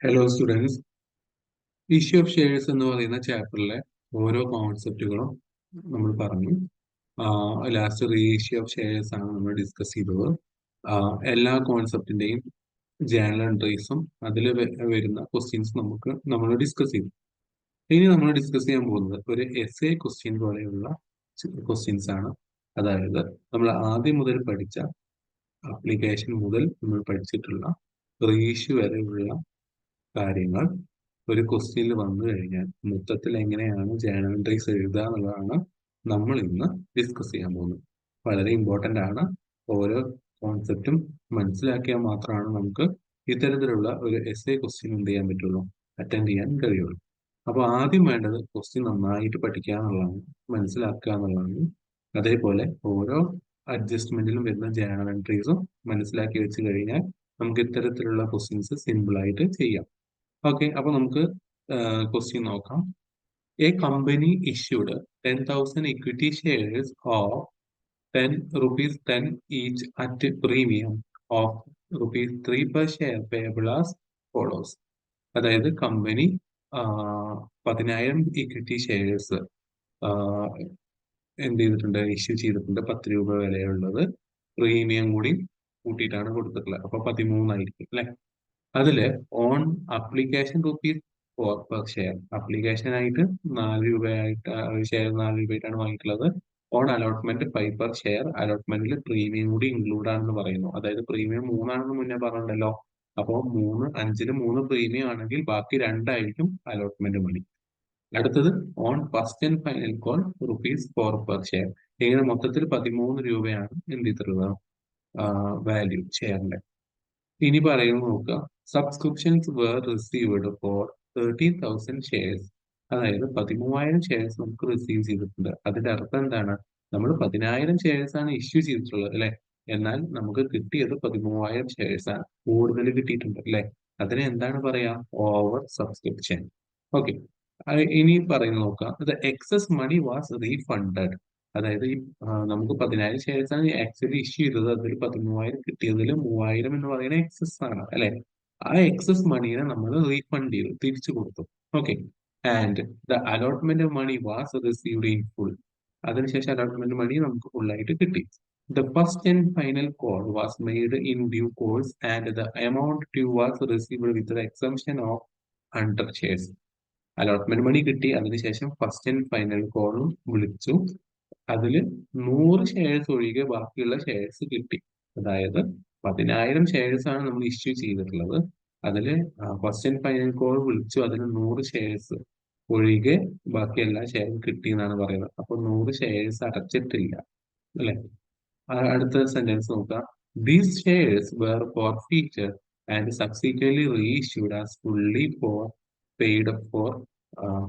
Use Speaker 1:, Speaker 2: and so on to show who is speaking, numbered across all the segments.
Speaker 1: Hello students, issue of shares എന്ന് പറയുന്ന ചാപ്റ്ററിലെ ഓരോ കോൺസെപ്റ്റുകളും നമ്മൾ പറഞ്ഞു. Last re issue of shares ആണ് നമ്മൾ ഡിസ്കസ് ചെയ്തത്. എല്ലാ കോൺസെപ്റ്റിന്റെയും ജേണൽ എൻട്രീസും അതിൽ വരുന്ന ക്വസ്റ്റ്യൻസ് നമ്മൾ ഡിസ്കസ് ചെയ്തു. ഇനി നമ്മൾ ഡിസ്കസ് ചെയ്യാൻ പോകുന്നത് ഒരു എസ് എ ക്വസ്റ്റ്യൻ പോലെയുള്ള ക്വസ്റ്റ്യൻസ് ആണ്. അതായത് നമ്മൾ ആദ്യം മുതൽ പഠിച്ച ആപ്ലിക്കേഷൻ മുതൽ നമ്മൾ പഠിച്ചിട്ടുള്ള റീഇഷ്യൂ വരെയുള്ള കാര്യങ്ങൾ ഒരു ക്വസ്റ്റ്യനിൽ വന്നു കഴിഞ്ഞാൽ മൊത്തത്തിൽ എങ്ങനെയാണ് ജേണൽ എൻട്രീസ് എഴുതുക എന്നുള്ളതാണ് നമ്മൾ ഇന്ന് ഡിസ്കസ് ചെയ്യാൻ പോകുന്നത്. വളരെ ഇമ്പോർട്ടൻ്റ് ആണ്. ഓരോ കോൺസെപ്റ്റും മനസ്സിലാക്കിയാൽ മാത്രമാണ് നമുക്ക് ഇത്തരത്തിലുള്ള ഒരു എസ് എ ക്വസ്റ്റ്യൻ എന്ത് ചെയ്യാൻ പറ്റുള്ളൂ, അറ്റൻഡ് ചെയ്യാൻ കഴിയുള്ളൂ. അപ്പോൾ ആദ്യം വേണ്ടത് ക്വസ്റ്റ്യൻ നന്നായിട്ട് പഠിക്കുക എന്നുള്ളതാണ്, മനസ്സിലാക്കുക എന്നുള്ളതാണ്. അതേപോലെ ഓരോ അഡ്ജസ്റ്റ്മെന്റിലും വരുന്ന ജേണൽ എൻട്രീസും മനസ്സിലാക്കി വെച്ച് കഴിഞ്ഞാൽ നമുക്ക് ഇത്തരത്തിലുള്ള ക്വസ്റ്റ്യൻസ് സിമ്പിൾ ആയിട്ട് ചെയ്യാം. ഓക്കെ, അപ്പൊ നമുക്ക് ക്വസ്റ്റ്യൻ നോക്കാം. A company issued 10,000 equity shares of 10 rupees 10 each at premium of rupees 3 per share payable as follows. അതായത് കമ്പനി 10,000 ഇക്വിറ്റി ഷെയർസ് എന്ത് ചെയ്തിട്ടുണ്ട്, ഇഷ്യൂ ചെയ്തിട്ടുണ്ട്. 10 രൂപ വിലയുള്ളത് പ്രീമിയം കൂടി കൂട്ടിയിട്ടാണ് കൊടുത്തിട്ടുള്ളത്. അപ്പൊ 13 അല്ലെ. അതില് on application rupees 4 per share, application ആയിട്ട് 4 രൂപയായിട്ട് ഷെയർ 4 രൂപയായിട്ടാണ് വാങ്ങിയിട്ടുള്ളത്. ഓൺ അലോട്ട്മെന്റ് 5 പെർ ഷെയർ, അലോട്ട്മെന്റിൽ പ്രീമിയം കൂടി ഇൻക്ലൂഡ് ആണെന്ന് പറയുന്നു. അതായത് പ്രീമിയം 3 ആണെന്ന് മുന്നേ പറഞ്ഞിട്ടുണ്ടല്ലോ. അപ്പോൾ 5-ൽ 3 പ്രീമിയം ആണെങ്കിൽ ബാക്കി 2 ആയിരിക്കും അലോട്ട്മെന്റ് മണി. അടുത്തത് on first and final call rupees 4 per share. ഇങ്ങനെ മൊത്തത്തിൽ 13 രൂപയാണ് എന്ത് ചെയ്തിട്ടുള്ളത്, വാല്യൂ ഷെയറിന്റെ. ഇനി പറയുന്നത് നോക്കുക. Subscriptions were received for 13,000 shares. അതായത് 13,000 ഷെയർസ് നമുക്ക് റിസീവ് ചെയ്തിട്ടുണ്ട്. അതിന്റെ അർത്ഥം എന്താണ്, നമ്മൾ 10,000 ഷെയർസ് ആണ് ഇഷ്യൂ ചെയ്തിട്ടുള്ളത് അല്ലെ. എന്നാൽ നമുക്ക് കിട്ടിയത് 13,000 ഷെയർസ് ആണ്, കൂടുതൽ കിട്ടിയിട്ടുണ്ട് അല്ലെ. അതിനെ എന്താണ് പറയാ, ഓവർ സബ്സ്ക്രിപ്ഷൻ. ഓക്കെ, ഇനി പറയുന്നത് നോക്കാം. The excess money was refunded. അതായത് ഈ നമുക്ക് 10,000 ഷെയർസ് ആണ് ആക്ച്വലി ഇഷ്യൂ ചെയ്തത്. അതിൽ 13,000 കിട്ടിയതിൽ 3,000 എന്ന് പറയുന്ന എക്സസ് ആണ് അല്ലെ. ആ എക്സസ് മണീനെ നമ്മൾ റീഫണ്ട് ചെയ്തു, തിരിച്ചു കൊടുത്തു. Okay, and the allotment money was received in full. അതിനുശേഷം അലോട്ട്മെന്റ് മണി നമുക്ക് ഫുൾ ആയിട്ട് കിട്ടി. The first and final call was made in due course and the amount due was received with the exception of 100 shares. Allotment money കിട്ടി, അതിനുശേഷം first and final കോളും വിളിച്ചു. അതിൽ 100 shares ഒഴികെ ബാക്കിയുള്ള ഷെയർസ് കിട്ടി. അതായത് 10,000 ഷെയർസ് ആണ് നമ്മൾ ഇഷ്യൂ ചെയ്തിട്ടുള്ളത്. അതിൽ ഫസ്റ്റ് ആൻഡ് ഫൈനൽ കോൾ വിളിച്ചു, അതിന് 100 ഷെയർസ് ഒഴികെ ബാക്കി എല്ലാ ഷെയറും കിട്ടി എന്നാണ് പറയുന്നത്. അപ്പൊ 100 ഷെയർസ് അടച്ചിട്ടില്ല അല്ലെ. അടുത്ത സെന്റൻസ് നോക്കാം. These shares were forfeiture and subsequently reissued as fully for paid for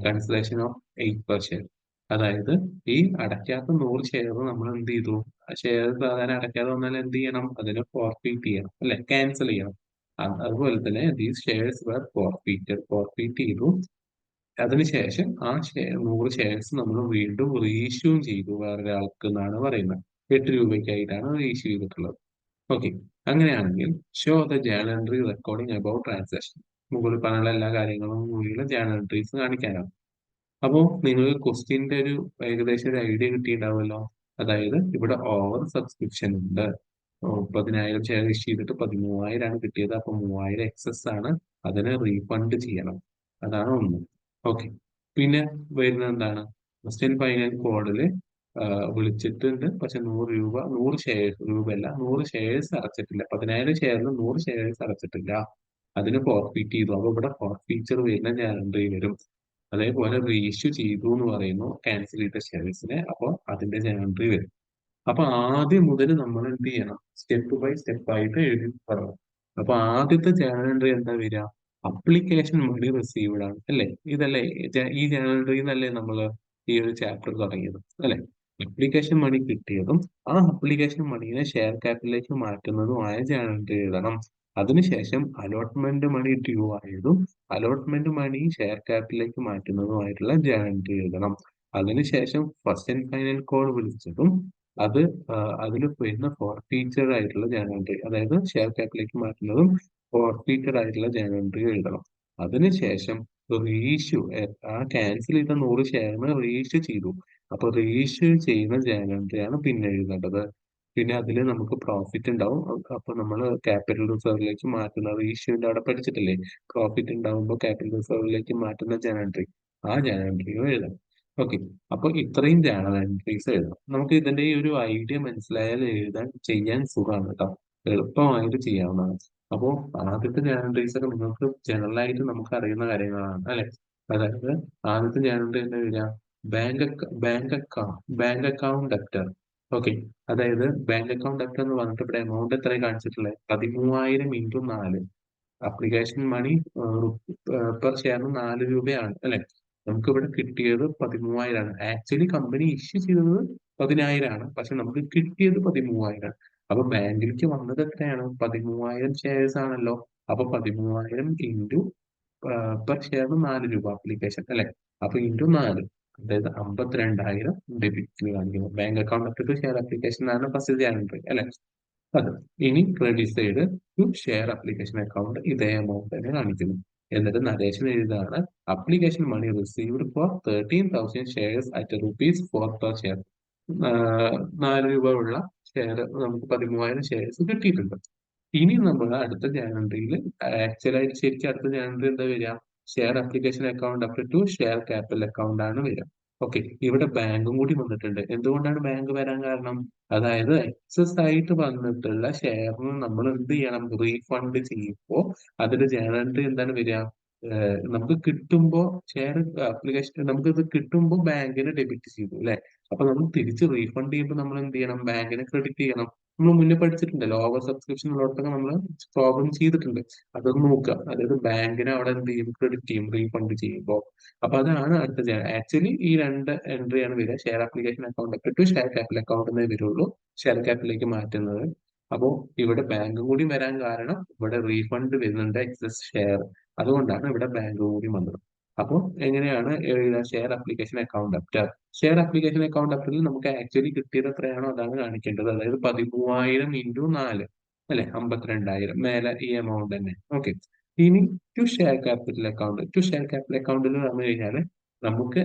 Speaker 1: consideration of 8 per share. അതായത് ഈ അടയ്ക്കാത്ത 100 ഷെയർ നമ്മൾ എന്ത് ചെയ്തു, ഷെയർ സാധാരണ അടയ്ക്കാതെ വന്നാൽ എന്ത് ചെയ്യണം, അതിനെ ഫോർഫീറ്റ് ചെയ്യണം അല്ലെ, ക്യാൻസൽ ചെയ്യണം. അതുപോലെ തന്നെ ദീസ് ഷെയർസ് വേർ ഫോർഫീറ്റ് ചെയ്തു. അതിനുശേഷം ആ 100 ഷെയർസ് നമ്മൾ വീണ്ടും റീഇഷ്യൂ ചെയ്തു വേറൊരാൾക്ക് എന്നാണ് പറയുന്നത്. 8 രൂപയ്ക്കായിട്ടാണ് റീഇഷ്യൂ ചെയ്തിട്ടുള്ളത്. ഓക്കെ, അങ്ങനെയാണെങ്കിൽ show the journal entry recording about transaction. മുകളിൽ പറഞ്ഞ എല്ലാ കാര്യങ്ങളും കൂടിയുള്ള ജേണൽ എൻട്രീസ് കാണിക്കാനാണ്. അപ്പോൾ നിങ്ങൾക്ക് ക്വസ്റ്റ്യന്റെ ഒരു ഏകദേശം ഒരു ഐഡിയ കിട്ടിയിട്ടുണ്ടാവുമല്ലോ. അതായത് ഇവിടെ ഓവർ സബ്സ്ക്രിപ്ഷൻ ഉണ്ട്. 10,000 ഷെയർ ഇഷ്യൂ ചെയ്തിട്ട് 13,000 ആണ് കിട്ടിയത്. അപ്പൊ 3,000 എക്സസ് ആണ്, അതിനെ റീഫണ്ട് ചെയ്യണം. അതാണ് ഒന്ന്. ഓക്കെ, പിന്നെ വരുന്നത് എന്താണ്, ഫസ്റ്റ് ആൻഡ് ഫൈനൽ കോഡില് വിളിച്ചിട്ടുണ്ട്. പക്ഷെ 100 രൂപ 100 ഷെയർസ് രൂപയല്ല 100 ഷെയർസ് അടച്ചിട്ടില്ല. 10,000 ഷെയറിൽ 100 ഷെയർസ് അടച്ചിട്ടില്ല. അതിന് ഫോർഫീറ്റ് ചെയ്തു. അപ്പൊ ഇവിടെ ഫോർഫീച്ചർ വരുന്ന ജേണൽ വരും. അതേപോലെ റീഇഷ്യൂ ചെയ്തു എന്ന് പറയുന്നു ക്യാൻസൽ ചെയ്ത ഷെയർസിനെ. അപ്പോൾ അതിന്റെ ജേണൽ വരും. അപ്പൊ ആദ്യം മുതൽ നമ്മൾ എന്ത് ചെയ്യണം, സ്റ്റെപ്പ് ബൈ സ്റ്റെപ്പ് ആയിട്ട് എഴുതി പറയണം. അപ്പൊ ആദ്യത്തെ ജേണൽ എൻട്രി എന്താ വരിക, അപ്ലിക്കേഷൻ മണി റിസീവ്ഡ് ആണ് അല്ലെ. ഇതല്ലേ ഈ ജേണൽ എൻട്രി എന്നല്ലേ നമ്മൾ ഈ ഒരു ചാപ്റ്റർ തുടങ്ങിയത് അല്ലെ. അപ്ലിക്കേഷൻ മണി കിട്ടിയതും ആ അപ്ലിക്കേഷൻ മണിയെ ഷെയർ ക്യാപിറ്റലിലേക്ക് മാറ്റുന്നതുമായ ജേണൽ എൻട്രി എഴുതണം. അതിനുശേഷം അലോട്ട്മെന്റ് മണി ഡ്യൂ ആയതും അലോട്ട്മെന്റ് മണി ഷെയർ ക്യാപിറ്റലിലേക്ക് മാറ്റുന്നതുമായിട്ടുള്ള ജേണൽ എൻട്രി എഴുതണം. അതിനുശേഷം ഫസ്റ്റ് ആൻഡ് ഫൈനൽ കോൾ വിളിച്ചതും അത് അതിൽ വരുന്ന ഫോർഫീച്ചർ ആയിട്ടുള്ള ജേണൽ എൻട്രി, അതായത് ഷെയർ ക്യാപിറ്റലിലേക്ക് മാറ്റുന്നതും ഫോർഫീച്ചർ ആയിട്ടുള്ള ജേണൽ എൻട്രി എഴുതണം. അതിനുശേഷം റീഇഷ്യൂ, ആ ക്യാൻസൽ ചെയ്ത 100 ഷെയറിന് റീഇഷ്യൂ ചെയ്തു. അപ്പൊ റീഇഷ്യൂ ചെയ്യുന്ന ജേണലിയാണ് പിന്നെ എഴുതേണ്ടത്. പിന്നെ അതിൽ നമുക്ക് പ്രോഫിറ്റ് ഉണ്ടാവും. അപ്പൊ നമ്മൾ ക്യാപിറ്റൽ റിസർവിലേക്ക് മാറ്റുന്ന റീഇഷ്യൂന്റെ അവിടെ പഠിച്ചിട്ടില്ലേ, പ്രോഫിറ്റ് ഉണ്ടാവുമ്പോൾ ക്യാപിറ്റൽ റിസർവിലേക്ക് മാറ്റുന്ന ജേണൽ, ആ ജേണൽ എഴുതാം. ഓക്കെ. അപ്പൊ ഇത്രയും ജേണൽ എൻട്രീസ് എഴുതാം. നമുക്ക് ഇതിന്റെ ഈ ഒരു ഐഡിയ മനസ്സിലായാൽ ചെയ്യാൻ സുഖമാണ് കേട്ടോ, എളുപ്പമായിട്ട് ചെയ്യാവുന്നതാണ്. അപ്പോ ആദ്യത്തെ ജേണൽ ഒക്കെ നിങ്ങൾക്ക് ജനറൽ ആയിട്ട് നമുക്ക് അറിയുന്ന കാര്യങ്ങളാണ് അല്ലെ. അതായത് ആദ്യത്തെ ജേണൽ എന്താ വരിക, ബാങ്ക് അക്കൗണ്ട് ഡെപ്റ്റർ. ഓക്കെ. അതായത് ബാങ്ക് അക്കൗണ്ട് ഡെപ്റ്റർ എന്ന് പറഞ്ഞിട്ട് ഇവിടെ എമൗണ്ട് എത്രയാണ് കാണിച്ചിട്ടുള്ളത്, 13,000 ഇൻറ്റു 4. അപ്ലിക്കേഷൻ മണി പെർ ഷെയറിന് 4 രൂപയാണ് അല്ലെ. നമുക്ക് ഇവിടെ കിട്ടിയത് 13,000 ആണ്. ആക്ച്വലി കമ്പനി ഇഷ്യൂ ചെയ്തത് 10,000 ആണ്, പക്ഷെ നമുക്ക് കിട്ടിയത് 13,000 ആണ്. അപ്പൊ ബാങ്കിലേക്ക് വന്നത് എത്രയാണ്, 13,000 ഷെയർസ് ആണല്ലോ. അപ്പൊ 13,000 ഇൻറ്റു പെർ ഷെയറിന് 4 രൂപ അപ്ലിക്കേഷൻ അല്ലെ. അപ്പൊ ഇൻറ്റു 4, അതായത് 52,000 ഡെബിറ്റ് കാണിക്കുന്നു. ബാങ്ക് അക്കൗണ്ട് ഷെയർ അപ്ലിക്കേഷൻ ആണ് ഫസ്റ്റ് ജാനുവരി അല്ലെ. അത് ഇനി credit side to share application account ഇതേ എമൗണ്ട് തന്നെ കാണിക്കുന്നു. എന്നിട്ട് നരേഷൻ എഴുതാണ്, application money received for 13,000 shares at rupees 4 per share. 4 രൂപ ഉള്ള ഷെയർ നമുക്ക് 13,000 ഷെയർസ് കിട്ടിയിട്ടുണ്ട്. ഇനി നമ്മൾ അടുത്ത ജാനുവരിയിൽ ആക്ച്വലായിട്ട് ശരിക്കും അടുത്ത ജാനുവരി എന്താ വരിക, share application account up to share capital account ആണ് വരിക. ഓക്കെ. ഇവിടെ ബാങ്കും കൂടി വന്നിട്ടുണ്ട്. എന്തുകൊണ്ടാണ് ബാങ്ക് വരാൻ കാരണം, അതായത് എക്സസ് ആയിട്ട് വന്നിട്ടുള്ള ഷെയറിന് നമ്മൾ എന്ത് ചെയ്യണം, റീഫണ്ട് ചെയ്യുമ്പോൾ അതിന്റെ ജേണൽ എന്താണ് വരിക, നമുക്ക് കിട്ടുമ്പോ ഷെയർ അപ്ലിക്കേഷൻ നമുക്ക് ഇത് കിട്ടുമ്പോ ബാങ്കിന് ഡെബിറ്റ് ചെയ്തു അല്ലെ. അപ്പൊ നമ്മൾ തിരിച്ച് റീഫണ്ട് ചെയ്യുമ്പോൾ നമ്മൾ എന്ത് ചെയ്യണം, ബാങ്കിന് ക്രെഡിറ്റ് ചെയ്യണം. നമ്മൾ മുന്നേ പഠിച്ചിട്ടുണ്ടല്ലോ, ഓവർ സബ്സ്ക്രിപ്ഷൻ ഉള്ളിടത്തൊക്കെ നമ്മൾ പ്രോബ്ലം ചെയ്തിട്ടുണ്ട്. അതൊന്ന് നോക്കുക. അതായത് ബാങ്കിനെ അവിടെ എന്ത് ചെയ്യും, ക്രെഡിറ്റ് ചെയ്യും റീഫണ്ട് ചെയ്യുമ്പോൾ. അപ്പൊ അതാണ് അടുത്ത ആക്ച്വലി ഈ രണ്ട് എൻട്രിയാണ് വരിക, share application account to share capital account എന്നേ വരുള്ളൂ, ഷെയർ ക്യാപിറ്റലിലേക്ക് മാറ്റുന്നത്. അപ്പോ ഇവിടെ ബാങ്കും കൂടി വരാൻ കാരണം ഇവിടെ റീഫണ്ട് വരുന്നുണ്ട് എക്സസ് ഷെയർ, അതുകൊണ്ടാണ് ഇവിടെ ബാങ്ക് കൂടി വന്നത്. അപ്പോൾ എങ്ങനെയാണ് ഷെയർ ആപ്ലിക്കേഷൻ അക്കൗണ്ട് അപ്റ്റർ, ഷെയർ ആപ്ലിക്കേഷൻ അക്കൗണ്ട് അപ്റ്ററിൽ നമുക്ക് ആക്ച്വലി കിട്ടിയത് എത്രയാണോ അതാണ് കാണിക്കേണ്ടത്. അതായത് 13,000 ഇൻറ്റു 4 അല്ലെ, 52,000 മേലെ ഈ എമൗണ്ട് തന്നെ. ഓക്കെ. ഇനി to share capital account, to share capital അക്കൗണ്ടിൽ വന്നു കഴിഞ്ഞാൽ നമുക്ക്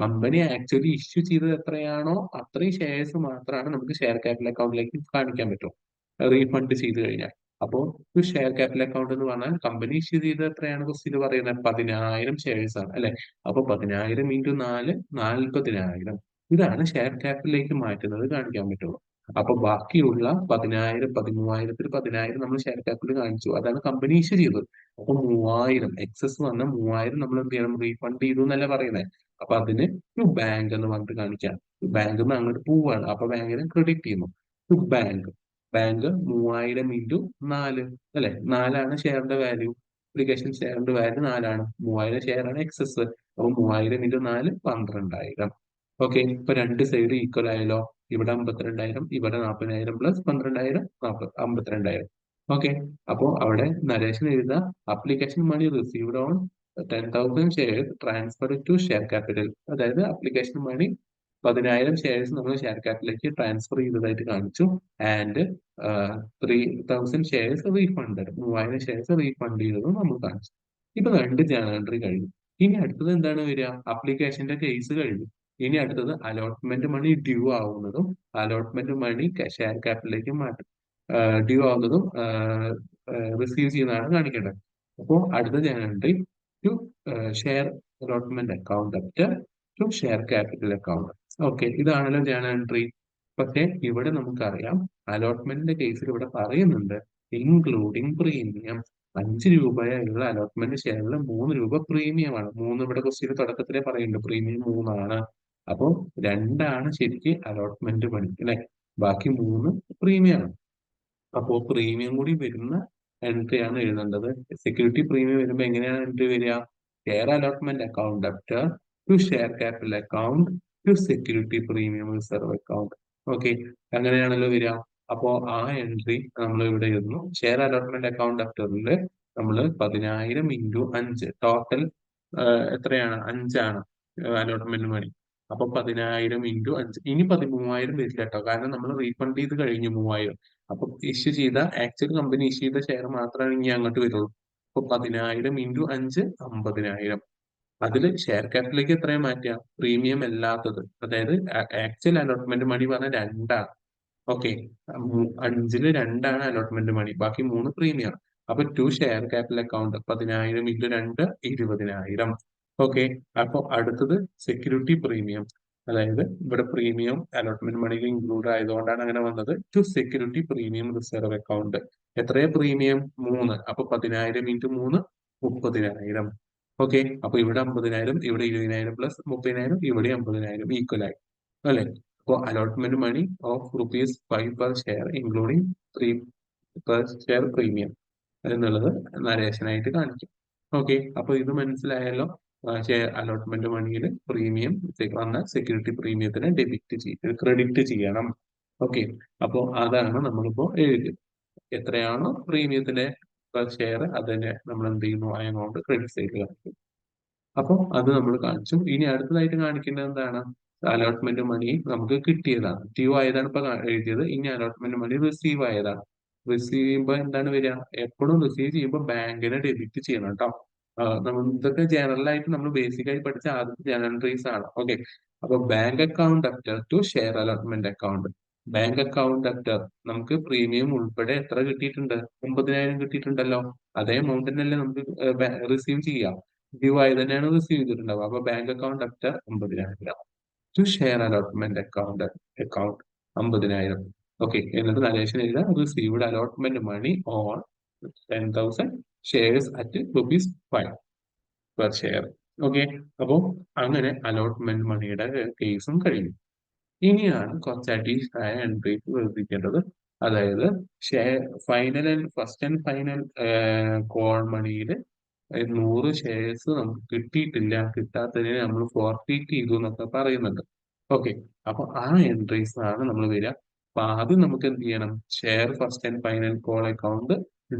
Speaker 1: കമ്പനി ആക്ച്വലി ഇഷ്യൂ ചെയ്തത് എത്രയാണോ അത്രയും ഷെയർസ് മാത്രമാണ് നമുക്ക് ഷെയർ ക്യാപിറ്റൽ അക്കൗണ്ടിലേക്ക് കാണിക്കാൻ പറ്റും റീഫണ്ട് ചെയ്ത് കഴിഞ്ഞാൽ. അപ്പോൾ ഒരു ഷെയർ ക്യാപിറ്റൽ അക്കൗണ്ട് എന്ന് പറഞ്ഞാൽ കമ്പനി ഇഷ്യൂ ചെയ്തത് എത്രയാണ് ക്വസ്റ്റ്യൻ പറയുന്നത്, 10,000 ഷെയർസ് ആണ് അല്ലെ. അപ്പൊ 10,000 ഇൻറ്റു 4, 40,000. ഇതാണ് ഷെയർ ക്യാപിറ്റലിലേക്ക് മാറ്റുന്നത് കാണിക്കാൻ പറ്റുള്ളൂ. അപ്പൊ ബാക്കിയുള്ള 10,000, 13,000 10,000 നമ്മൾ ഷെയർ ക്യാപിറ്റൽ കാണിച്ചു, അതാണ് കമ്പനി ഇഷ്യൂ ചെയ്തത്. അപ്പൊ 3,000 എക്സസ് വന്ന 3,000 നമ്മൾ എന്ത് ചെയ്യണം, റീഫണ്ട് ചെയ്തു എന്നല്ല പറയുന്നത്. അപ്പൊ അതിന് ടു ബാങ്ക് എന്ന് പറഞ്ഞിട്ട് കാണിക്കാം. ബാങ്കിൽ നിന്ന് അങ്ങോട്ട് പോവാണ്, അപ്പൊ ബാങ്കിന് ക്രെഡിറ്റ് ചെയ്യുന്നു. ടു ബാങ്ക്, ബാങ്ക് 3,000 ഇൻറ്റു 4 അല്ലെ, 4ആണ് ഷെയറിന്റെ വാല്യൂ, അപ്ലിക്കേഷൻ ഷെയറിന്റെ വാല്യൂ 4ആണ്, 3,000 ഷെയർ ആണ് എക്സസ്. അപ്പൊ 3,000 ഇൻറ്റു 4 12,000. ഓക്കെ. ഇപ്പൊ രണ്ട് സൈഡ് ഈക്വൽ ആയല്ലോ. ഇവിടെ 52,000, ഇവിടെ 40,000 പ്ലസ് 12,000 52,000. ഓക്കെ. അപ്പോ അവിടെ നരേഷൻ എഴുതുക, application money received on 10,000 share transfer to share capital. അതായത് അപ്ലിക്കേഷൻ മണി 10,000 ഷെയർസ് നമ്മൾ ഷെയർ ക്യാപിറ്റലിലേക്ക് ട്രാൻസ്ഫർ ചെയ്തതായിട്ട് കാണിച്ചു. And 3,000 shares refunded, 3,000 shares refund ചെയ്തതും നമ്മൾ കാണിച്ചു. ഇപ്പൊ രണ്ട് ജേണൽ എൻട്രി കഴിഞ്ഞു. ഇനി അടുത്തത് എന്താണ് വരിക, അപ്ലിക്കേഷന്റെ കേസ് കഴിഞ്ഞു. ഇനി അടുത്തത് അലോട്ട്മെന്റ് മണി ഡ്യൂ ആവുന്നതും അലോട്ട്മെന്റ് മണി ഷെയർ ക്യാപിറ്റലിലേക്ക് മാറ്റും, ഡ്യൂ ആവുന്നതും റിസീവ് ചെയ്യുന്നതാണ് കാണിക്കേണ്ടത്. അപ്പോൾ അടുത്ത journal entry to share allotment account അപ്റ്റർ to share capital account. Okay. ഇതാണല്ലോ ജേണൽ എൻട്രി. പക്ഷെ ഇവിടെ നമുക്കറിയാം അലോട്ട്മെന്റിന്റെ കേസിൽ ഇവിടെ പറയുന്നുണ്ട് ഇൻക്ലൂഡിങ് പ്രീമിയം. 5 രൂപയുള്ള അലോട്ട്മെന്റ് ഷെയറിൽ 3 രൂപ പ്രീമിയമാണ്. 3 ഇവിടെ ക്വസ്റ്റ്യൻ തുടക്കത്തിലേ പറയുന്നുണ്ട്, പ്രീമിയം 3 ആണ്. അപ്പോൾ 2 ശരിക്ക് അലോട്ട്മെന്റ് മണി അല്ലെ, ബാക്കി 3 പ്രീമിയം ആണ്. അപ്പോ പ്രീമിയം കൂടി വരുന്ന എൻട്രി ആണ് എഴുതേണ്ടത്. സെക്യൂരിറ്റി പ്രീമിയം വരുമ്പോ എങ്ങനെയാണ് എൻട്രി വരിക, share allotment account അപ്റ്റർ to share capital account to security premium reserve account. Okay. അങ്ങനെയാണല്ലോ വരിക. അപ്പോ ആ എൻട്രി നമ്മൾ ഇവിടെ എഴുതുന്നു. ഷെയർ അലോട്ട്മെന്റ് അക്കൗണ്ട് അപ്റ്ററിൽ നമ്മൾ 10,000 ഇൻറ്റു 5 ടോട്ടൽ എത്രയാണ്, 5ആണ് അലോട്ട്മെന്റ് മണി. അപ്പൊ 10,000 ഇൻറ്റു 5, ഇനി 13,000 വരില്ല കേട്ടോ, കാരണം നമ്മൾ റീഫണ്ട് ചെയ്ത് കഴിഞ്ഞു 3,000. അപ്പൊ ഇഷ്യൂ ചെയ്ത ആക്ച്വൽ കമ്പനി ഇഷ്യൂ ചെയ്ത ഷെയർ മാത്രമാണ് ഇനി അങ്ങോട്ട് വരുള്ളൂ. അപ്പൊ 10,000 ഇൻറ്റു 5 50,000. അതില് ഷെയർ ക്യാപിറ്റലിലേക്ക് എത്രയും മാറ്റുക? പ്രീമിയം അല്ലാത്തത്, അതായത് ആക്ച്വൽ അലോട്ട്മെന്റ് മണി പറഞ്ഞ 2 ഓക്കെ. 5-ല് 2 അലോട്ട്മെന്റ് മണി, ബാക്കി 3 പ്രീമിയം. അപ്പൊ 2 share capital account 10,000 into 2 20,000. Okay. അപ്പൊ അടുത്തത് സെക്യൂരിറ്റി പ്രീമിയം, അതായത് ഇവിടെ പ്രീമിയം അലോട്ട്മെന്റ് മണിയിൽ ഇൻക്ലൂഡ് ആയതുകൊണ്ടാണ് അങ്ങനെ വന്നത്. To security premium reserve account. എത്രയാ പ്രീമിയം? 3. അപ്പൊ 10,000 ഇൻറ്റു 3 30,000. ഓക്കെ. അപ്പൊ ഇവിടെ 50,000, ഇവിടെ 20,000 പ്ലസ് 30,000, ഇവിടെ 50,000 ഈക്വൽ ആയി അല്ലെ? അപ്പോൾ allotment money of ₹5 per share including 3 per share premium എന്നുള്ളത് നരേഷനായിട്ട് കാണിക്കും. ഓക്കെ. അപ്പൊ ഇത് മനസ്സിലായല്ലോ. ഷെയർ അലോട്ട്മെന്റ് മണിയിൽ പ്രീമിയം വന്ന സെക്യൂരിറ്റി പ്രീമിയത്തിന് ക്രെഡിറ്റ് ചെയ്യണം. ഓക്കെ. അപ്പോ അതാണ് നമ്മളിപ്പോ എഴുതിയത്. എത്രയാണോ പ്രീമിയത്തിന്റെ പെർ ഷെയർ അതിനെ നമ്മൾ എന്ത് ചെയ്യുന്നു? ആ എമൗണ്ട് ക്രെഡിറ്റ് സൈഡിൽ കാണിക്കും. അപ്പൊ അത് നമ്മൾ കാണിച്ചു. ഇനി അടുത്തതായിട്ട് കാണിക്കേണ്ടത് എന്താണ്? അലോട്ട്മെന്റ് മണി നമുക്ക് കിട്ടിയതാണ്, ഡ്യൂ ആയതാണ് ഇപ്പൊ എഴുതിയത്. ഇനി അലോട്ട്മെന്റ് മണി റിസീവ് ആയതാണ്. റിസീവ് ചെയ്യുമ്പോൾ എന്താണ് വരിക? എപ്പോഴും റിസീവ് ചെയ്യുമ്പോൾ ബാങ്കിനെ ഡെബിറ്റ് ചെയ്യണം കേട്ടോ. നമ്മൾ ഇതൊക്കെ ജനറൽ ആയിട്ട് നമ്മൾ ബേസിക് ആയി പഠിച്ച ആദ്യത്തെ ജനറൽ എൻട്രീസ് ആണ്. ഓക്കെ. അപ്പൊ bank account അപ്റ്റർ to share allotment account. Bank account after നമുക്ക് പ്രീമിയം ഉൾപ്പെടെ എത്ര കിട്ടിയിട്ടുണ്ട്? 50,000 കിട്ടിയിട്ടുണ്ടല്ലോ. അതേ എമൗണ്ട് തന്നെയല്ലേ നമുക്ക് റിസീവ് ചെയ്യാം. ഡ്യൂ ആയി തന്നെയാണ് റിസീവ് ചെയ്തിട്ടുണ്ടാവുക. അപ്പൊ bank account after 50,000 to share allotment account 50,000. Okay. എന്നിട്ട് നരേഷൻ എഴുതാം received allotment money on 10,000 shares at ₹5 per share. Okay. അപ്പോ അങ്ങനെ അലോട്ട്മെന്റ് മണിയുടെ കേസും കഴിഞ്ഞു. ഇനിയാണ് കുറച്ച് അഡീഷണൽ ആയ എൻട്രീസ് ശ്രദ്ധിക്കേണ്ടത്. അതായത് share final and first and final call മണിയിൽ 100 ഷെയർസ് നമുക്ക് കിട്ടിയിട്ടില്ല, കിട്ടാത്തതിനെ നമ്മൾ ഫോർഫീറ്റ് ചെയ്തു എന്നൊക്കെ പറയുന്നുണ്ട്. ഓക്കെ. അപ്പൊ ആ എൻട്രീസ് ആണ് നമ്മൾ വരിക. അപ്പൊ ആദ്യം നമുക്ക് എന്ത് ചെയ്യണം? Share first and final call account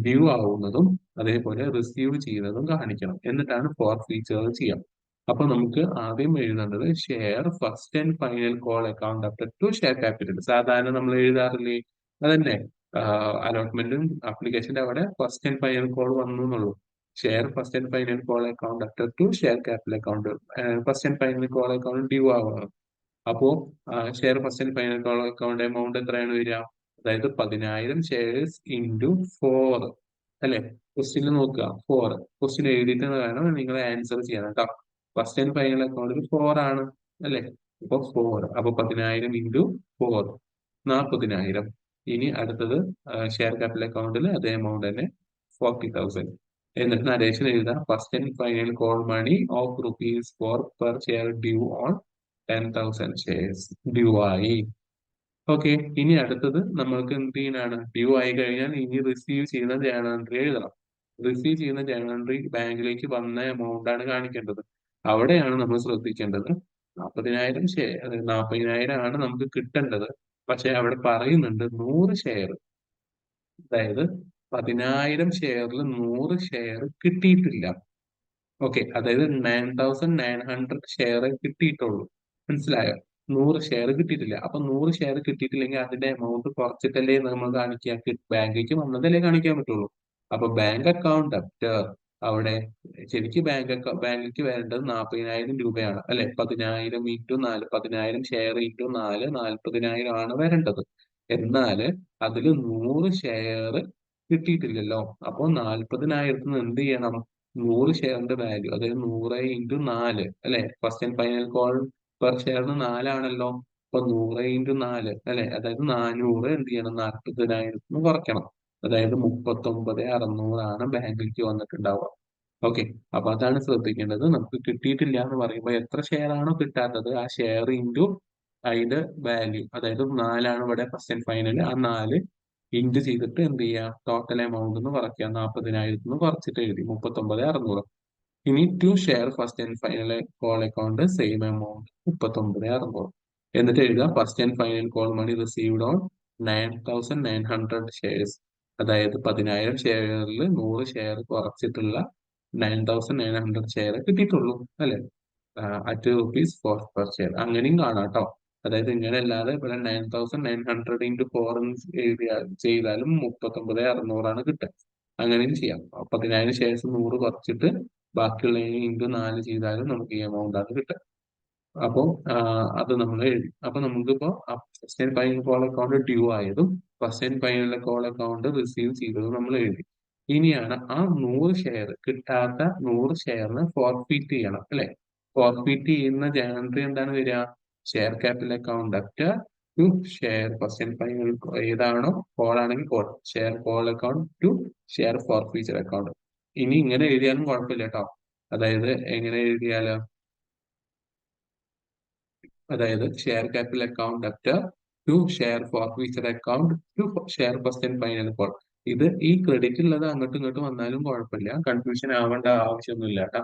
Speaker 1: due ആവുന്നതും അതേപോലെ റിസീവ് ചെയ്യുന്നതും കാണിക്കണം. എന്നിട്ടാണ് ഫോർഫീച്ചർ ചെയ്യാം. അപ്പൊ നമുക്ക് ആദ്യം എഴുതേണ്ടത് share first and final call account അപ്റ്റർ to share capital. സാധാരണ നമ്മൾ എഴുതാറില്ലേ? അതന്നെ. അലോട്ട്മെന്റും ആപ്ലിക്കേഷന്റെ അവിടെ ഫസ്റ്റ് ആൻഡ് ഫൈനൽ കോൾ വന്നു എന്നുള്ളൂ. Share first and final call account അപ്റ്റർ to share capital account. First and final call account due ആവണം. അപ്പോ share first and final call account amount എത്രയാണ് വരിക? അതായത് 10,000 ഷെയർസ് ഇൻറ്റു 4 അല്ലെ? ക്വസ്റ്റ്യനിൽ നോക്കുക 4. ക്വസ്റ്റ്യൻ എഴുതിയിട്ട് വേണം നിങ്ങൾ ആൻസർ ചെയ്യാൻ കേട്ടോ. ഫസ്റ്റ് ആൻഡ് ഫൈനൽ അക്കൗണ്ടിൽ 4 ആണ് അല്ലെ? അപ്പൊ 4. അപ്പൊ 10,000 ഇൻറ്റു 4 40,000. ഇനി അടുത്തത് ഷെയർ ക്യാപിറ്റൽ അക്കൗണ്ടിൽ അതേ എമൗണ്ട് തന്നെ 40,000. എന്നിട്ട് നരേഷൻ എഴുതാം first and final call money of ₹4 per share due on 10,000 shares due ആയി. ഓക്കെ. ഇനി അടുത്തത് നമ്മൾക്ക് എന്ത് ചെയ്യാനാണ്? ഡ്യൂ ആയി കഴിഞ്ഞാൽ ഇനി റിസീവ് ചെയ്യുന്ന ജേണൽ എൻട്രി എഴുതണം. റിസീവ് ചെയ്യുന്ന ജേണൽ എൻട്രി ബാങ്കിലേക്ക് വന്ന എമൗണ്ട് ആണ് കാണിക്കേണ്ടത്. അവിടെയാണ് നമ്മൾ ശ്രദ്ധിക്കേണ്ടത്. 40,000 ആണ് നമുക്ക് കിട്ടേണ്ടത്. പക്ഷെ അവിടെ പറയുന്നുണ്ട് 100 ഷെയർ, അതായത് 10,000 ഷെയറിൽ 100 ഷെയർ കിട്ടിയിട്ടില്ല. ഓക്കെ. അതായത് 9,900 ഷെയർ കിട്ടിയിട്ടുള്ളൂ. മനസ്സിലായോ? 100 ഷെയർ കിട്ടിയിട്ടില്ല. അപ്പൊ 100 ഷെയർ കിട്ടിയിട്ടില്ലെങ്കിൽ അതിന്റെ എമൗണ്ട് കുറച്ചിട്ടല്ലേ നമ്മൾ കാണിക്കുക? ബാങ്കിലേക്ക് വന്നതല്ലേ കാണിക്കാൻ പറ്റുള്ളൂ. അപ്പൊ ബാങ്ക് അക്കൗണ്ട് അപ്റ്റർ അവിടെ ശരിക്കും ബാങ്കിലേക്ക് വരേണ്ടത് 40,000 രൂപയാണ് അല്ലെ? 10,000 ഇൻറ്റു 4, 10,000 ഷെയർ ഇൻറ്റു 4 40,000 ആണ് വരേണ്ടത്. എന്നാല് അതിൽ 100 ഷെയർ കിട്ടിയിട്ടില്ലല്ലോ. അപ്പൊ 40,000 എന്ത് ചെയ്യണം? 100 ഷെയറിന്റെ വാല്യൂ, അതായത് 100 ഇൻറ്റു 4 അല്ലെ? First and final call per ഷെയറിന് 4 ആണല്ലോ. അപ്പൊ 100 ഇൻറ്റു 4 അല്ലെ? അതായത് 400 എന്ത് ചെയ്യണം? 40,000 കുറയ്ക്കണം. അതായത് 39,600 ആണ് ബാങ്കിലേക്ക് വന്നിട്ടുണ്ടാവുക. ഓക്കെ. അപ്പൊ അതാണ് ശ്രദ്ധിക്കേണ്ടത്. നമുക്ക് കിട്ടിയിട്ടില്ല എന്ന് പറയുമ്പോൾ എത്ര ഷെയർ ആണോ കിട്ടാത്തത് ആ ഷെയർ ഇൻറ്റു അതിന്റെ വാല്യൂ, അതായത് 4 ആണ് ഇവിടെ ഫസ്റ്റ് ആൻഡ് ഫൈനൽ. ആ 4 ഇൻറ്റു ചെയ്തിട്ട് എന്ത് ചെയ്യുക? ടോട്ടൽ എമൗണ്ട് എന്ന് കുറയ്ക്കുക. 40,000 കുറച്ചിട്ട് എഴുതി 39,600. ഇനി to share first and final call account same amount 39,600. എന്നിട്ട് എഴുതുക first and final call money received on 9,900 shares. അതായത് 10,000 ഷെയറിൽ 100 ഷെയർ കുറച്ചിട്ടുള്ള 9,900 ഷെയർ കിട്ടിയിട്ടുള്ളൂ അല്ലെ? At ₹4 per share. അങ്ങനെയും കാണാം കേട്ടോ. അതായത് ഇങ്ങനെ അല്ലാതെ ഇവിടെ 9,900 ഇൻറ്റു 4 ചെയ്താലും 39,600 ആണ് കിട്ടുക. അങ്ങനെയും ചെയ്യാം. 10,000 ഷെയർസ് 100 കുറച്ചിട്ട് ബാക്കിയുള്ള ഇൻറ്റു 4 ചെയ്താലും നമുക്ക് ഈ എമൗണ്ട് ആണ് കിട്ടുക. അപ്പോൾ അത് നമ്മൾ എഴുതി. അപ്പൊ നമുക്കിപ്പോ first and final call account due ആയതും first and final call account receive ചെയ്തതും നമ്മൾ എഴുതി. ഇനിയാണ് ആ 100 ഷെയർ കിട്ടാത്ത 100 ഷെയറിന് ഫോർഫീറ്റ് ചെയ്യണം അല്ലെ? ഫോർഫീറ്റ് ചെയ്യുന്ന ജനറൽ എന്താണ് വരിക? Share capital account after to share first and final ഏതാണോ കോൾ ആണെങ്കിൽ call share call account to share forfeiture account. ഇനി ഇങ്ങനെ എഴുതിയാലും കുഴപ്പമില്ല കേട്ടോ. അതായത് എങ്ങനെ എഴുതിയാലോ? അതായത് share capital account after to share forfeiture account to share first and final call. ഇത് ഈ ക്രെഡിറ്റ് ഉള്ളത് അങ്ങോട്ടും ഇങ്ങോട്ടും വന്നാലും കുഴപ്പമില്ല, കൺഫ്യൂഷൻ ആവേണ്ട ആവശ്യമൊന്നുമില്ല കേട്ടോ.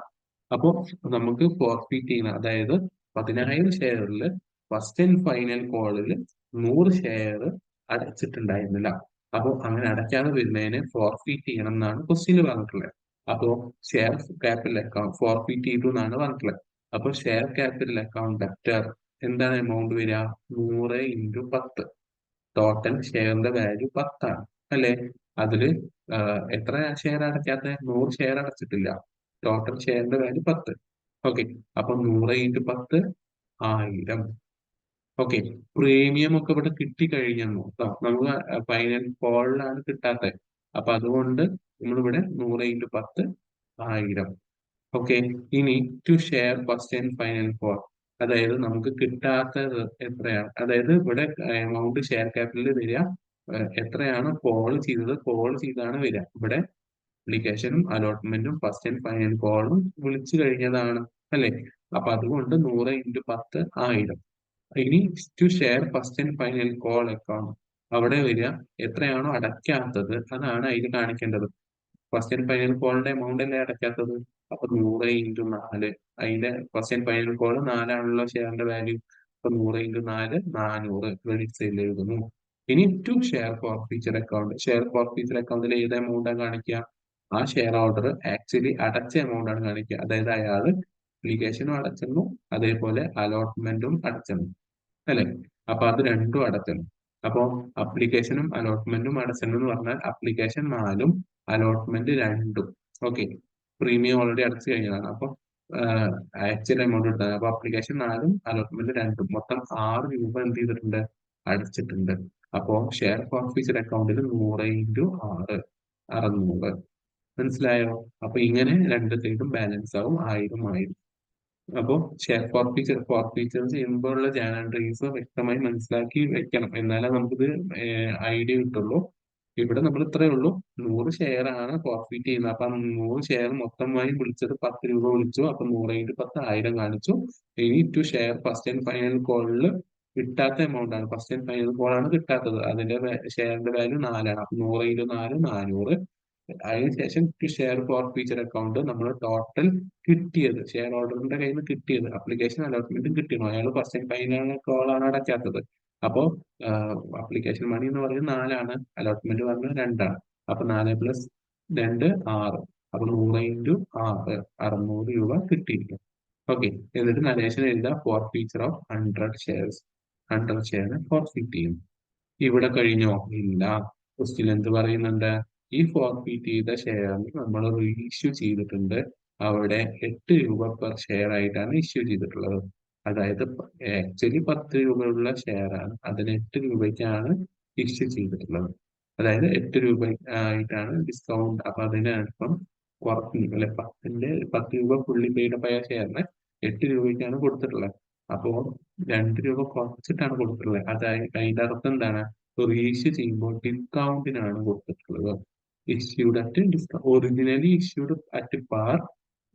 Speaker 1: അപ്പോ നമുക്ക് ഫോർഫീറ്റ് ചെയ്യുന്ന അതായത് 10,000 ഷെയറിൽ ഫസ്റ്റ് ആൻഡ് ഫൈനൽ കോളിൽ 100 ഷെയർ അടച്ചിട്ടുണ്ടായിരുന്നില്ല. അപ്പോൾ അങ്ങനെ അടയ്ക്കാതെ വരുന്നതിനെ ഫോർഫീറ്റ് ചെയ്യണം എന്നാണ് ക്വസ്റ്റ്യനിൽ പറഞ്ഞിട്ടുള്ളത്. അപ്പോ ഷെയർ ക്യാപിറ്റൽ അക്കൗണ്ട് ഫോർഫീറ്റ് ചെയ്തു എന്നാണ് പറഞ്ഞിട്ടുള്ളത്. അപ്പൊ ഷെയർ ക്യാപിറ്റൽ അക്കൗണ്ട് ആഫ്റ്റർ എന്താണ് എമൗണ്ട് വരിക? 100 ഇൻറ്റു 10. ടോട്ടൽ ഷെയറിന്റെ വാല്യൂ 10 ആണ് അല്ലെ? അതില് എത്ര ഷെയർ അടയ്ക്കാത്ത? 100 ഷെയർ അടച്ചിട്ടില്ല. ടോട്ടൽ ഷെയറിന്റെ വാല്യൂ 10. ഓക്കെ. അപ്പൊ 100 ഇൻറ്റു 10 1000. ഓക്കെ. പ്രീമിയം ഒക്കെ ഇവിടെ കിട്ടിക്കഴിഞ്ഞെന്നു ട്ടോ. നമുക്ക് ഫൈനൽ കോളിലാണ് കിട്ടാത്തത്. അപ്പൊ അതുകൊണ്ട് നമ്മളിവിടെ 100 ഇൻറ്റു 10 1000. ഓക്കെ. ഇനി to share first and final call, അതായത് നമുക്ക് കിട്ടാത്തത് എത്രയാണ്? അതായത് ഇവിടെ എമൗണ്ട് ഷെയർ ക്യാപിറ്റലിൽ വരിക എത്രയാണ് കോൾ ചെയ്തത്? കോൾ ചെയ്താണ് വരിക. ഇവിടെ അപ്ലിക്കേഷനും അലോട്ട്മെന്റും ഫസ്റ്റ് ആൻഡ് ഫൈനൽ കോളും വിളിച്ചു കഴിഞ്ഞതാണ് അല്ലെ? അപ്പൊ അതുകൊണ്ട് 100 ഇൻറ്റു 10 1000. ഇനി to share first and final call account, അവിടെ വരിക എത്രയാണോ അടയ്ക്കാത്തത് അതാണ് അതിൽ കാണിക്കേണ്ടത്. ഫസ്റ്റ് ആൻഡ് ഫൈനൽ കോളിന്റെ എമൗണ്ട് അല്ലേ അടയ്ക്കാത്തത്? അപ്പൊ 100 ഇൻറ്റു 4. അതിന്റെ ഫസ്റ്റ് ആൻഡ് ഫൈനൽ കോൾ 4ആണല്ലോ ഷെയറിന്റെ വാല്യൂ. അപ്പൊ 100 ഇൻറ്റു 4 400 ക്രെഡിറ്റ് സൈഡിൽ എഴുതുന്നു. ഇനി to share forfeiture account. Share forfeiture അക്കൗണ്ടിൽ ഏത് എമൗണ്ടാണ് കാണിക്കുക? ആ ഷെയർ ഓർഡർ ആക്ച്വലി അടച്ച എമൗണ്ട് ആണ് കാണിക്കുക. അതായത് അയാൾ അപ്ലിക്കേഷനും അടച്ചെന്നു അതേപോലെ അലോട്ട്മെന്റും അടച്ചെന്നു അല്ലെ? അപ്പൊ അത് രണ്ടും അടച്ചെന്നു. അപ്പൊ അപ്ലിക്കേഷനും അലോട്ട്മെന്റും അടച്ചെന്നു എന്ന് പറഞ്ഞാൽ അപ്ലിക്കേഷൻ 4ഉം അലോട്ട്മെന്റ് 2ഉം. ഓക്കെ. പ്രീമിയം ഓൾറെഡി അടച്ചു കഴിഞ്ഞതാണ്. അപ്പൊ ആക്ച്വൽ എമൗണ്ട് എടുത്തത്. അപ്പൊ അപ്ലിക്കേഷൻ 4ഉം അലോട്ട്മെന്റ് 2ഉം മൊത്തം 6 രൂപ എന്ത് ചെയ്തിട്ടുണ്ട്? അടച്ചിട്ടുണ്ട്. അപ്പോ ഷെയർ ഫോർഫീച്ചർ അക്കൗണ്ടിൽ 100 ഇൻറ്റു 6 600. മനസ്സിലായോ? അപ്പൊ ഇങ്ങനെ രണ്ട് സൈഡും ബാലൻസ് ആവും 1000 1000. അപ്പോൾ ഷെയർ ഫോർഫീച്ചർ ചെയ്യുമ്പോഴുള്ള ജേണൽ എൻട്രീസ് വ്യക്തമായി മനസ്സിലാക്കി വെക്കണം. എന്നാലേ നമുക്കിത് ഐഡിയ കിട്ടുള്ളൂ. ഇവിടെ നമ്മൾ ഇത്രയേ ഉള്ളൂ. 100 ഷെയർ ആണ് ഫോർഫീറ്റ് ചെയ്യുന്നത്. അപ്പൊ 100 ഷെയർ മൊത്തമായി വിളിച്ചത് 10 രൂപ വിളിച്ചു. അപ്പൊ 100 ഇൻറ്റു 10 1000 കാണിച്ചു. ഇനി to share first and final കോളിൽ കിട്ടാത്ത എമൗണ്ട് ആണ്. ഫസ്റ്റ് ആൻഡ് ഫൈനൽ കോൾ ആണ് കിട്ടാത്തത്. അതിന്റെ ഷെയറിന്റെ വാല്യൂ 4ആണ്. അപ്പൊ 100 ഇൻറ്റു 4 400. അതിനുശേഷം ടു ഷെയർ ഫോർഫീച്ചർ അക്കൗണ്ട് നമ്മൾ ടോട്ടൽ കിട്ടിയത് ഷെയർ ഹോൾഡറിന്റെ കയ്യിൽ നിന്ന് കിട്ടിയത് അപ്ലിക്കേഷൻ അലോട്ട്മെന്റും കിട്ടിയിരുന്നു. അയാൾ ഫസ്റ്റ് ആൻഡ് ഫൈനൽ കോളാണ് അടയ്ക്കാത്തത്. അപ്പോ അപ്ലിക്കേഷൻ മണി എന്ന് പറയുന്നത് 4ആണ്, അലോട്ട്മെന്റ് പറഞ്ഞത് 2ആണ്. അപ്പൊ 4 പ്ലസ് 2 6. അപ്പൊ 100 ഇൻറ്റു 6 600 രൂപ കിട്ടിയിരിക്കും. ഓക്കെ. എന്നിട്ട് നരേഷൻ എഴുതുക forfeiture of 100 shares. 100 share forfeit ചെയ്യും. ഇവിടെ കഴിഞ്ഞോ? ഇല്ല. ക്വസ്റ്റ്യൻ എന്ത് പറയുന്നുണ്ട്? ഈ ഫോർഫീറ്റ് ചെയ്ത ഷെയറിന് നമ്മൾ റീഇഷ്യൂ ചെയ്തിട്ടുണ്ട്. അവിടെ 8 രൂപ പെർ ഷെയർ ആയിട്ടാണ് ഇഷ്യൂ ചെയ്തിട്ടുള്ളത്. അതായത് ആക്ച്വലി 10 രൂപയുള്ള ഷെയർ ആണ്. അതിന് 8 രൂപയ്ക്കാണ് ഇഷ്യൂ ചെയ്തിട്ടുള്ളത്. അതായത് 8 രൂപ ആയിട്ടാണ് ഡിസ്കൗണ്ട്. അപ്പൊ അതിനർത്ഥം കുറഞ്ഞു അല്ലെ? 10 രൂപ ഫുള്ളി പെയ്ഡ് അപ്പ് ആയ ഷെയറിന് 8 രൂപയ്ക്കാണ് കൊടുത്തിട്ടുള്ളത്. അപ്പോ 2 രൂപ കുറച്ചിട്ടാണ് കൊടുത്തിട്ടുള്ളത്. അതായത് അതിന്റെ അർത്ഥം എന്താണ്? റീഇഷ്യൂ ചെയ്യുമ്പോൾ ഡിസ്കൗണ്ടിനാണ് കൊടുത്തിട്ടുള്ളത്. Issued at discount. Originally issued at par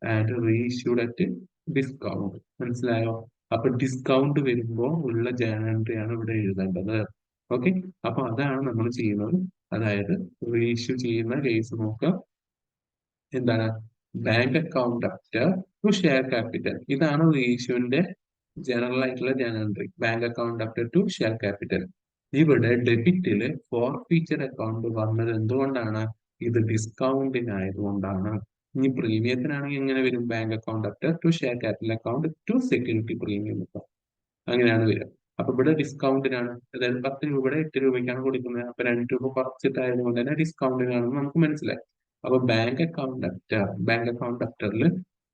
Speaker 1: and reissued at discount. മനസ്സിലായോ? അപ്പൊ ഡിസ്കൗണ്ട് വരുമ്പോൾ ഉള്ള ജേണൽ എൻട്രി ആണ് ഇവിടെ എഴുതേണ്ടത്. ഓക്കെ. അപ്പൊ അതാണ് നമ്മൾ ചെയ്യുന്നത്. അതായത് റീഇഷ്യൂ ചെയ്യുന്ന കേസ് നോക്കുക. എന്താണ്? Bank account after to share capital. ഇതാണ് റീഇഷ്യൂവിന്റെ ജനറൽ ആയിട്ടുള്ള journal entry. Bank account after to share capital. ഇവിടെ ഡെബിറ്റില് ഫോർഫീച്ചർ അക്കൗണ്ട് വന്നത് എന്തുകൊണ്ടാണ്? ഇത് ഡിസ്കൗണ്ടിനായതുകൊണ്ടാണ്. ഇനി പ്രീമിയത്തിനാണെങ്കിൽ എങ്ങനെ വരും? Bank account after to share capital account to security premium. അങ്ങനെയാണ് വരിക. അപ്പൊ ഇവിടെ ഡിസ്കൗണ്ടിനാണ്. അതായത് 10 രൂപയുടെ 8 രൂപയ്ക്കാണ് കൊടുക്കുന്നത്. അപ്പൊ 2 രൂപ കുറച്ചിട്ടായത് കൊണ്ട് തന്നെ ഡിസ്കൗണ്ടിനാണെന്ന് നമുക്ക് മനസ്സിലായി. അപ്പൊ ബാങ്ക് അക്കൗണ്ട് ഡെപ്റ്ററിൽ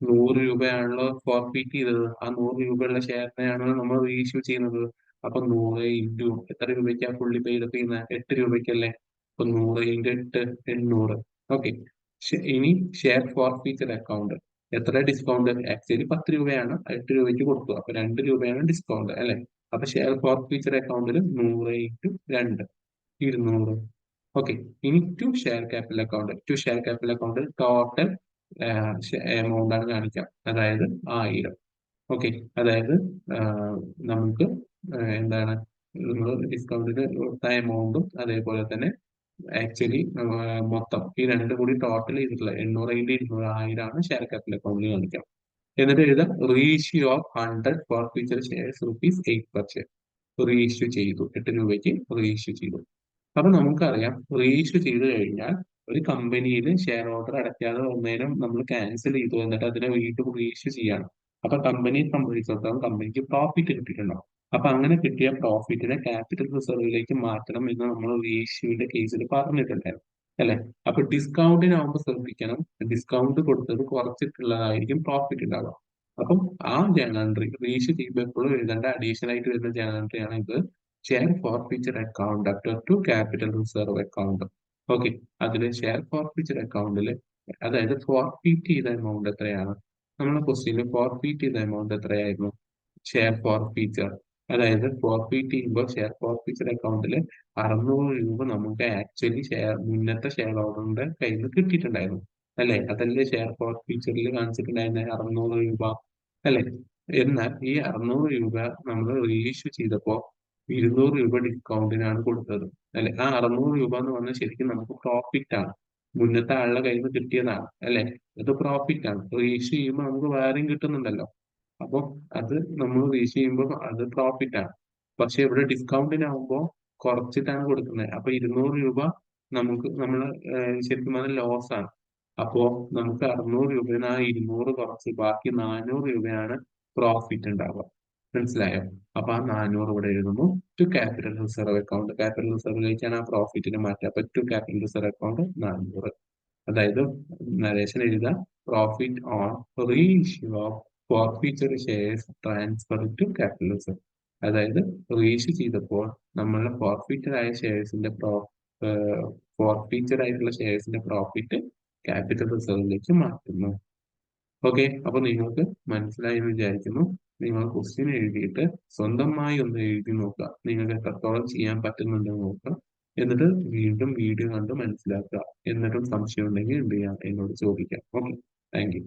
Speaker 1: 100 രൂപയാണല്ലോ ഫോർഫീറ്റ് ചെയ്തത്. ആ 100 രൂപയുള്ള ഷെയറിനെയാണ് നമ്മൾ റീഇഷ്യൂ ചെയ്യുന്നത്. അപ്പൊ 100 ഇൻറ്റു എത്ര രൂപയ്ക്കാണ് ഫുള്ളി പെയ്ഡ് അപ്പ് ചെയ്യുന്നത്? 8 രൂപയ്ക്കല്ലേ? അപ്പൊ 100 ഇൻറ്റു 8 800. ഓക്കെ. ഇനി ഷെയർ ഫോർഫീച്ചർ അക്കൗണ്ട് എത്ര ഡിസ്കൗണ്ട്? ആക്ച്വലി 10 രൂപയാണ്, 8 രൂപയ്ക്ക് കൊടുത്തു. അപ്പൊ 2 രൂപയാണ് ഡിസ്കൗണ്ട് അല്ലെ? അപ്പൊ ഷെയർ ഫോർഫീച്ചർ അക്കൗണ്ടിൽ 100 ഇൻറ്റു 2 200. ഓക്കെ. ഇനി to share capital account total amount ആണ് കാണിക്കാം, അതായത് 1000. ഓക്കെ. അതായത് നമുക്ക് എന്താണ് നമ്മൾ ഡിസ്കൗണ്ടിന് കൊടുത്ത എമൗണ്ടും അതേപോലെ തന്നെ ആക്ച്വലി മൊത്തം ഈ രണ്ടും കൂടി ടോട്ടൽ ചെയ്തിട്ടുള്ള 800 ഇൻറ്റു 200 1000 ആണ് ഷെയർ ക്യാപിറ്റൽ അക്കൗണ്ടിൽ കാണിക്കാം. എന്നിട്ട് എഴുതാം reissue of 100 for future shares ₹8 per share. Reissue ചെയ്തു, 8 രൂപയ്ക്ക് റീഇഷ്യൂ ചെയ്തു. അപ്പൊ നമുക്കറിയാം റീഇഷ്യൂ ചെയ്ത് കഴിഞ്ഞാൽ ഒരു കമ്പനിയിൽ ഷെയർ ഓർഡർ അടയ്ക്കാതെ വന്നതിനും നമ്മൾ ക്യാൻസൽ ചെയ്തു എന്നിട്ട് അതിനെ വീണ്ടും റീഇഷ്യൂ ചെയ്യാണ്. അപ്പൊ കമ്പനിയെ സംബന്ധിച്ചിടത്തോളം കമ്പനിക്ക് പ്രോഫിറ്റ് കിട്ടിയിട്ടുണ്ടാവും. അപ്പൊ അങ്ങനെ കിട്ടിയ പ്രോഫിറ്റിനെ ക്യാപിറ്റൽ റിസർവിലേക്ക് മാറ്റണം എന്ന് നമ്മൾ റീഇഷ്യൂവിന്റെ കേസിൽ പറഞ്ഞിട്ടുണ്ടായിരുന്നു അല്ലെ? അപ്പൊ ഡിസ്കൗണ്ടിനാവുമ്പോൾ ശ്രദ്ധിക്കണം, ഡിസ്കൗണ്ട് കൊടുത്തത് കുറച്ചിട്ടുള്ളതായിരിക്കും പ്രോഫിറ്റ് ഉണ്ടാവുക. അപ്പം ആ ജേണൽ എൻട്രി റീഇഷ്യൂ ചെയ്യുമ്പോൾ എപ്പോഴും എഴുതേണ്ട അഡീഷണൽ ആയിട്ട് വരുന്ന ജേണൽ എൻട്രി ആണ് ഇത്. Share forfeiture account അപ്റ്റർ to capital reserve account. Okay. അതിൽ ഷെയർ ഫോർഫീച്ചർ അക്കൗണ്ടിൽ അതായത് ഫോർഫീറ്റ് ചെയ്ത എമൗണ്ട് എത്രയാണ്? നമ്മളെ ക്വസ്റ്റ്യനിൽ ഫോർഫീറ്റ് ചെയ്ത എമൗണ്ട് എത്രയായിരുന്നു? ഷെയർ ഫോർഫീച്ചർ അതായത് ഫോർഫീറ്റ് ചെയ്യുമ്പോൾ ഷെയർ ഫോർഫീച്ചർ അക്കൗണ്ടിൽ 600 രൂപ നമുക്ക് ആക്ച്വലി മുന്നത്തെ ഷെയർ ഹോൾഡറിന്റെ കയ്യിൽ നിന്ന് കിട്ടിയിട്ടുണ്ടായിരുന്നു അല്ലെ? അതല്ലേ ഷെയർ ഫോർഫീച്ചറിൽ കാണിച്ചിട്ടുണ്ടായിരുന്ന 600 രൂപ അല്ലെ? എന്നാൽ ഈ 600 രൂപ നമ്മൾ റീഇഷ്യൂ ചെയ്തപ്പോൾ 200 രൂപ ഡിസ്കൗണ്ടിനാണ് കൊടുത്തത് അല്ലെ? ആ 600 രൂപ എന്ന് പറഞ്ഞാൽ ശരിക്കും നമുക്ക് പ്രോഫിറ്റ് ആണ്. മുന്നത്തെ ആളുടെ കയ്യിൽ നിന്ന് കിട്ടിയതാണ് അല്ലെ? അത് പ്രോഫിറ്റ് ആണ്. റീഇഷ്യൂ ചെയ്യുമ്പോൾ നമുക്ക് വേറെയും കിട്ടുന്നുണ്ടല്ലോ. അപ്പൊ അത് നമ്മൾ റീഇഷ്യൂ ചെയ്യുമ്പോൾ അത് പ്രോഫിറ്റ് ആണ്. പക്ഷെ ഇവിടെ ഡിസ്കൗണ്ടിനാവുമ്പോൾ കുറച്ചിട്ടാണ് കൊടുക്കുന്നത്. അപ്പൊ 200 രൂപ നമുക്ക് ശരിക്കും പറഞ്ഞാൽ ലോസ് ആണ്. അപ്പോ നമുക്ക് 600 രൂപയിൽ നിന്ന് ആ 200 കുറച്ച് ബാക്കി 400 രൂപയാണ് പ്രോഫിറ്റ് ഉണ്ടാവുക. മനസ്സിലായോ? അപ്പൊ ആ 400 ഇവിടെ എഴുതുന്നു to capital reserve account. Capital റിസർവിലേക്കാണ് ആ പ്രോഫിറ്റിനെ മാറ്റുക. അപ്പൊ ടു ക്യാപിറ്റൽ റിസർവ് അക്കൗണ്ട് 400. അതായത് നരേഷൻ എഴുതുക profit on reissue of forfeiture shares transfer to capital reserve. അതായത് റീഇഷ്യൂ ചെയ്തപ്പോൾ നമ്മളുടെ ഫോർഫീറ്റഡ് ആയ ഷെയർസിന്റെ ഫോർഫീച്ചഡ് ആയിട്ടുള്ള ഷെയർസിന്റെ പ്രോഫിറ്റ് ക്യാപിറ്റൽ റിസർവിലേക്ക് മാറ്റുന്നു. ഓക്കെ. അപ്പൊ നിങ്ങൾക്ക് മനസ്സിലായി എന്ന് വിചാരിക്കുന്നു. നിങ്ങൾ ക്വസ്റ്റ്യൻ എഴുതിയിട്ട് സ്വന്തമായി ഒന്ന് എഴുതി നോക്കുക, നിങ്ങൾക്ക് എത്രത്തോളം ചെയ്യാൻ പറ്റുന്നുണ്ടെന്ന് നോക്കുക. എന്നിട്ട് വീണ്ടും വീഡിയോ കണ്ട് മനസ്സിലാക്കുക. എന്നിട്ടും സംശയം ഉണ്ടെങ്കിൽ എന്ത് ചെയ്യാം, എന്നോട് ചോദിക്കാം. ഓക്കെ. Thank you.